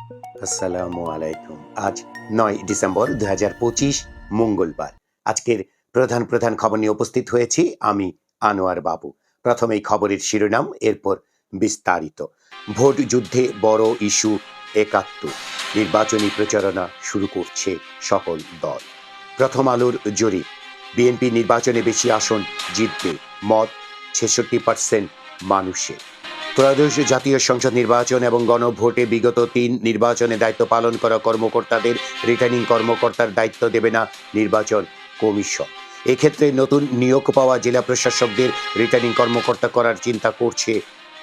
আসসালামু আলাইকুম। আজ ৯ ডিসেম্বর ২০২৫ মঙ্গলবার। আজকের প্রধান প্রধান খবর নিয়ে উপস্থিত হয়েছি আমি আনোয়ার বাবু। প্রথমেই খবরের শিরোনাম, এরপর বিস্তারিত। ভোট যুদ্ধে বড় ইস্যু ৭১। নির্বাচনী প্রচারণা শুরু করছে সকল দল। প্রথম আলোর জরিপ, বিএনপি নির্বাচনে বেশি আসন জিতবে, মত ৬৬% মানুষের। ত্রয়োদশ জাতীয় সংসদ নির্বাচন এবং গণভোটে বিগত ৩ নির্বাচনে দায়িত্ব পালন করা কর্মকর্তাদের রিটার্নিং কর্মকর্তার দায়িত্ব দেবে না নির্বাচন কমিশন। এক্ষেত্রে নতুন নিয়োগ পাওয়া জেলা প্রশাসকদের রিটার্নিং কর্মকর্তা করার চিন্তা করছে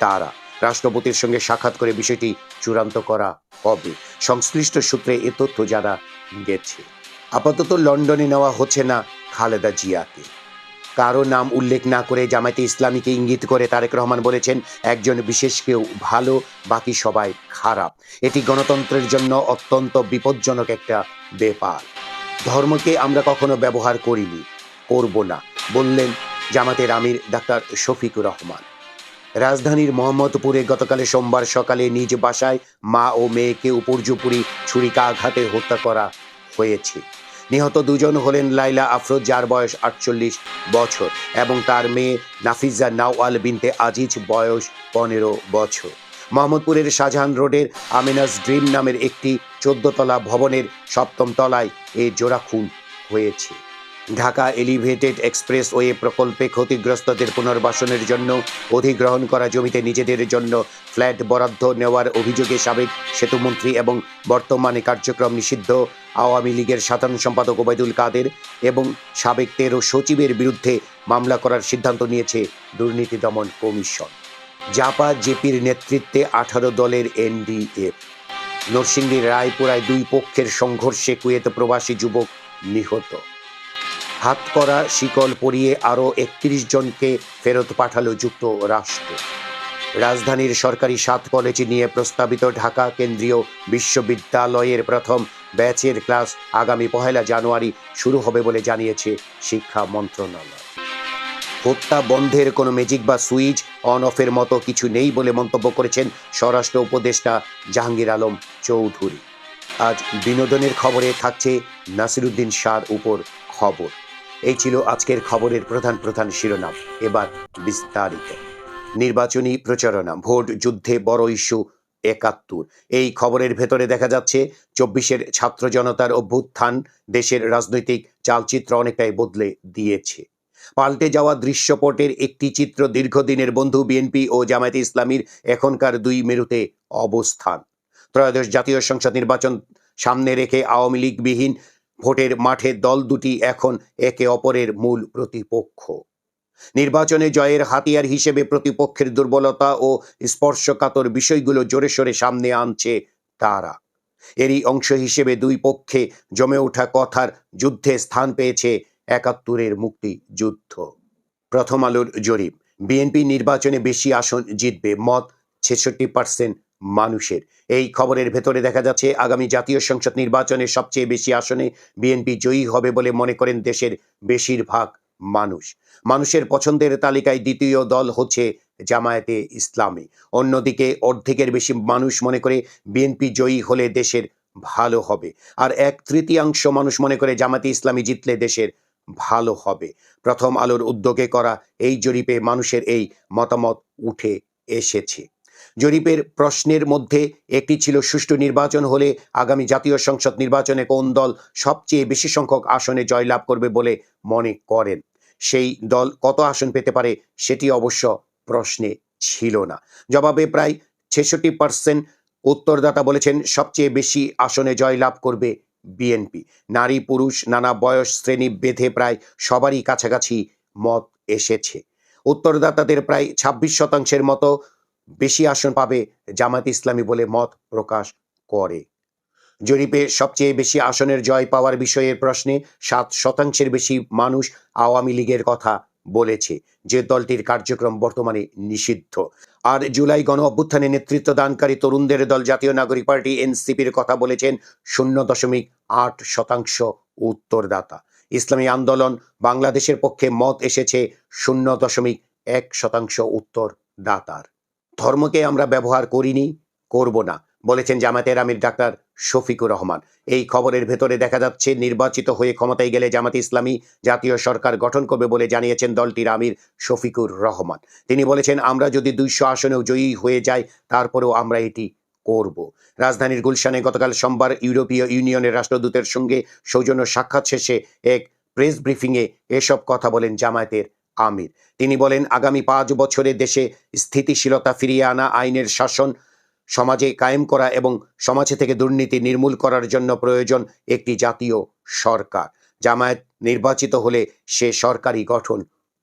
তারা। রাষ্ট্রপতির সঙ্গে সাক্ষাৎ করে বিষয়টি চূড়ান্ত করা হবে, সংশ্লিষ্ট সূত্রে এ তথ্য জানা গেছে। আপাতত লন্ডনে নেওয়া হচ্ছে না খালেদা জিয়াকে। কারো নাম উল্লেখ না করে জামায়াতে ইসলামীকে ইঙ্গিত করে তারেক রহমান বলেছেন, একজন বিশেষ কেউ ভালো, বাকি সবাই খারাপ। এটি গণতন্ত্রের জন্য অত্যন্ত বিপজ্জনক একটা ব্যাপার। ধর্মকে আমরা কখনো ব্যবহার করিনি, করব না, বললেন জামাতের আমির ডাক্তার শফিকুর রহমান। রাজধানীর মোহাম্মদপুরে গতকাল সোমবার সকালে নিজ বাসায় মা ও মেয়েকে উপর্যুপরি ছুরিকাঘাতে হত্যা করা হয়েছে। নিহত দুজন হলেন লাইলা আফরোজ, যার বয়স ৪৮ বছর, এবং তার মেয়ে নাফিজা নাওয়াল বিনতে আজিজ, বয়স ১৫ বছর। মোহাম্মদপুরের শাহজাহান রোডের আমিনাস ড্রিম নামের একটি ১৪ তলা ভবনের ৭ম তলায় এ জোড়া খুন হয়েছে। ঢাকা এলিভেটেড এক্সপ্রেসওয়ে প্রকল্পে ক্ষতিগ্রস্তদের পুনর্বাসনের জন্য অধিগ্রহণ করা জমিতে নিজেদের জন্য ফ্ল্যাট বরাদ্দ নেওয়ার অভিযোগে সাবেক সেতুমন্ত্রী এবং বর্তমানে কার্যক্রম নিষিদ্ধ আওয়ামী লীগের সাধারণ সম্পাদক ওবায়দুল কাদের এবং সাবেক ১৩ সচিবের বিরুদ্ধে মামলা করার সিদ্ধান্ত নিয়েছে দুর্নীতি দমন কমিশন। জাপা জেপির নেতৃত্বে ১৮ দলের এনডিএফ। নরসিংদীর রায়পুরায় দুই পক্ষের সংঘর্ষে কুয়েত প্রবাসী যুবক নিহত। হাতকড়া শিকল পরিয়ে আরও ৩১ জনকে ফেরত পাঠালো যুক্তরাষ্ট্র। রাজধানীর সরকারি ৭ কলেজ নিয়ে প্রস্তাবিত ঢাকা কেন্দ্রীয় বিশ্ববিদ্যালয়ের প্রথম ব্যাচের ক্লাস আগামী ১ জানুয়ারি শুরু হবে বলে জানিয়েছে শিক্ষা মন্ত্রণালয়। হত্যা বন্ধের কোনো ম্যাজিক বা সুইচ অন অফের মতো কিছু নেই বলে মন্তব্য করেছেন স্বরাষ্ট্র উপদেষ্টা জাহাঙ্গীর আলম চৌধুরী। আজ বিনোদনের খবরে থাকছে নাসিরুদ্দিন শাহর উপর খবর। এই ছিল আজকের খবরের প্রধান প্রধান শিরোনাম। এবার বিস্তারিত। নির্বাচনী প্রচারণা, ভোট যুদ্ধে বড় ইস্যু ৭১। এই খবরের ভেতরে দেখা যাচ্ছে ২৪-এর ছাত্র জনতার অভ্যুত্থান দেশের রাজনৈতিক চালচিত্র অনেকটাই বদলে দিয়েছে। পাল্টে যাওয়া দৃশ্যপটের একটি চিত্র দীর্ঘদিনের বন্ধু বিএনপি ও জামায়াতে ইসলামীর এখনকার দুই মেরুতে অবস্থান। ত্রয়োদশ জাতীয় সংসদ নির্বাচন সামনে রেখে আওয়ামী লীগবিহীন ভোটের মাঠে দল দুটি এখন একে অপরের মূল প্রতিপক্ষ। নির্বাচনে জয়ের হাতিয়ার হিসেবে প্রতিপক্ষের দুর্বলতা ও স্পর্শকাতর বিষয়গুলো জোরে সোরে সামনে আনছে তারা। এরই অংশ হিসেবে দুই পক্ষে জমে ওঠা কথার যুদ্ধে স্থান পেয়েছে ৭১-এর মুক্তিযুদ্ধ। প্রথম আলোর জরিপ, বিএনপি নির্বাচনে বেশি আসন জিতবে, মত ৬৬% মানুষের। এই খবরের ভেতরে দেখা যাচ্ছে আগামী জাতীয় সংসদ নির্বাচনে সবচেয়ে বেশি আসনে বিএনপি জয়ী হবে বলে মনে করেন দেশের বেশিরভাগ মানুষ। মানুষের পছন্দের তালিকায় দ্বিতীয় দল হচ্ছে জামায়াতে ইসলামী। অন্যদিকে অর্ধেকের বেশি মানুষ মনে করে বিএনপি জয়ী হলে দেশের ভালো হবে, আর ১/৩ মানুষ মনে করে জামায়াতে ইসলামী জিতলে দেশের ভালো হবে। প্রথম আলোর উদ্যোগে করা এই জরিপে মানুষের এই মতামত উঠে এসেছে। জরিপের প্রশ্নের মধ্যে একটি ছিল, সুষ্ঠু নির্বাচন হলে আগামী জাতীয় সংসদ নির্বাচনে কোন দল সবচেয়ে বেশি সংখ্যক আসনে জয়লাভ করবে বলে মনে করেন। সেই দল কত আসন পেতে পারে সেটি অবশ্য প্রশ্নে ছিল না। জবাবে প্রায় ৬৬% উত্তরদাতা বলেছেন সবচেয়ে বেশি আসনে জয়লাভ করবে বিএনপি। নারী পুরুষ নানা বয়স শ্রেণী বেঁধে প্রায় সবারই কাছাকাছি মত এসেছে। উত্তরদাতাদের প্রায় ২৬% মতো বেশি আসন পাবে জামায়াতে ইসলামী বলে মত প্রকাশ করে। জরিপে সবচেয়ে বেশি আসনের জয় পাওয়ার বিষয়ের প্রশ্নে ৭% বেশি মানুষ আওয়ামী লীগের কথা বলেছে, যে দলটির কার্যক্রম বর্তমানে নিষিদ্ধ। আর জুলাই গণ অভ্যুত্থানে নেতৃত্ব দানকারী তরুণদের দল জাতীয় নাগরিক পার্টি এনসিপির কথা বলেছেন ০.৮% উত্তরদাতা। ইসলামী আন্দোলন বাংলাদেশের পক্ষে মত এসেছে ০.১% উত্তরদাতার। ধর্মকে আমরা ব্যবহার করিনি, করব না, বলেছেন জামায়াতের আমির ডাক্তার শফিকুর রহমান। এই খবরের ভেতরে দেখা যাচ্ছে নির্বাচিত হয়ে ক্ষমতায় গেলে জামাতে ইসলামী জাতীয় সরকার গঠন করবে বলে জানিয়েছেন দলটির আমির শফিকুর রহমান। তিনি বলেছেন, আমরা যদি 200 আসনেও জয়ী হয়ে যাই তারপরেও আমরা এটি করব। রাজধানীর গুলশানে গতকাল সোমবার ইউরোপীয় ইউনিয়নের রাষ্ট্রদূতের সঙ্গে সৌজন্য সাক্ষাৎ শেষে এক প্রেস ব্রিফিংয়ে এসব কথা বলেন জামায়াতের আমির। তিনি বলেন, আগামী 5 বছরে দেশে স্থিতিশীলতা ফিরিয়ে আনা, আইনের শাসন সমাজে কায়েম করা এবং সমাজ থেকে দুর্নীতি নির্মূল করার জন্য প্রয়োজন একটি জাতীয় সরকার। জামায়াত নির্বাচিত হলে সে সরকারই গঠন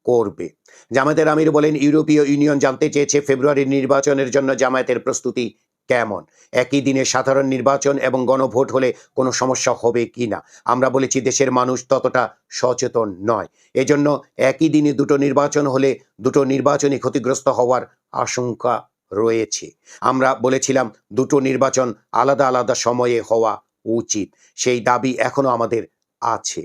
করবে। জামায়াতের আমির বলেন, ইউরোপীয় ইউনিয়ন জানতে চেয়েছে ফেব্রুয়ারির নির্বাচনের জন্য জামায়াতের প্রস্তুতি কেমন। একই দিনে সাধারণ নির্বাচন এবং গণভোট হলে কোনো সমস্যা হবে কি না। আমরা বলেছি দেশের মানুষ ততটা সচেতন নয়, এজন্য একই দিনে দুটো নির্বাচন হলে দুটো নির্বাচনই ক্ষতিগ্রস্ত হওয়ার আশঙ্কা রয়েছে। আমরা বলেছিলাম দুটো নির্বাচন আলাদা আলাদা সময়ে হওয়া উচিত, সেই দাবি এখনো আমাদের আছে।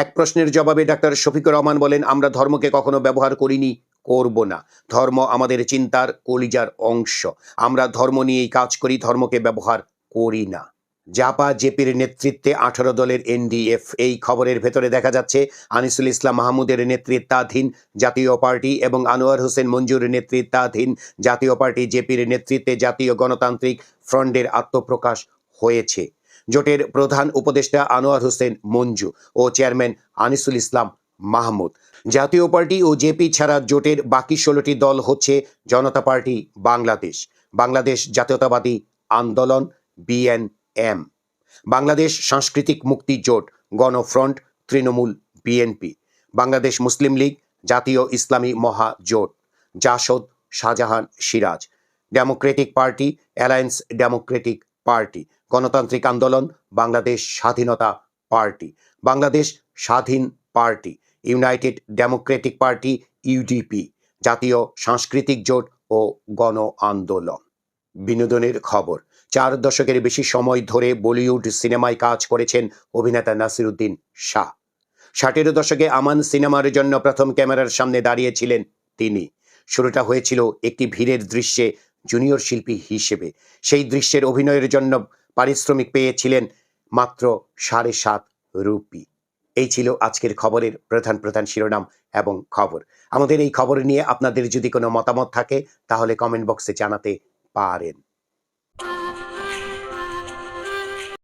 এক প্রশ্নের জবাবে ডাক্তার শফিকুর রহমান বলেন, আমরা ধর্মকে কখনো ব্যবহার করিনি, করব না। ধর্ম আমাদের চিন্তার কলিজার অংশ। আমরা ধর্ম নিয়েই কাজ করি, ধর্মকে ব্যবহার করি না। জাপা জেপির নেতৃত্বে 18 দলের এনডিএফ। এই খবরের ভেতরে দেখা যাচ্ছে আনিসুল ইসলাম মাহমুদের নেতৃত্বাধীন জাতীয় পার্টি এবং আনোয়ার হোসেন মঞ্জুর নেতৃত্বাধীন জাতীয় পার্টি জেপির নেতৃত্বে জাতীয় গণতান্ত্রিক ফ্রন্টের আত্মপ্রকাশ হয়েছে। জোটের প্রধান উপদেষ্টা আনোয়ার হোসেন মঞ্জু ও চেয়ারম্যান আনিসুল ইসলাম মাহমুদ। জাতীয় পার্টি ও জেপি ছাড়া জোটের বাকি 16টি দল হচ্ছে জনতা পার্টি বাংলাদেশ, বাংলাদেশ জাতীয়তাবাদী আন্দোলন BNM, Bangladesh Sangskritik Mukti Jote, Ganofront, Trinamool BNP, Bangladesh Muslim league, Jatiya Islami Mahajot, Jasad Shahjahan Siraj, democratic party, alliance democratic party, Gonotantrik Andolon, Bangladesh Swadhinata party, Bangladesh Swadhin party, united democratic party UDP, Jatiya Sangskritik জোট ও গণ আন্দোলন। বিনোদনের খবর। 4 দশকের বেশি সময় ধরে বলিউড সিনেমায় কাজ করেছেন অভিনেতা নাসিরুদ্দিন শাহ। 60-এর দশকে আমান সিনেমার জন্য প্রথম ক্যামেরার সামনে দাঁড়িয়েছিলেন তিনি। শুরুটা হয়েছিল একটি ভিড়ের দৃশ্যে জুনিয়র শিল্পী হিসেবে। সেই দৃশ্যের অভিনয়ের জন্য পারিশ্রমিক পেয়েছিলেন মাত্র 7.5 রুপি। এই ছিল আজকের খবরের প্রধান শিরোনাম এবং খবর। আমাদের এই খবর নিয়ে আপনাদের যদি কোনো মতামত থাকে তাহলে কমেন্ট বক্সে জানাতে পারেন।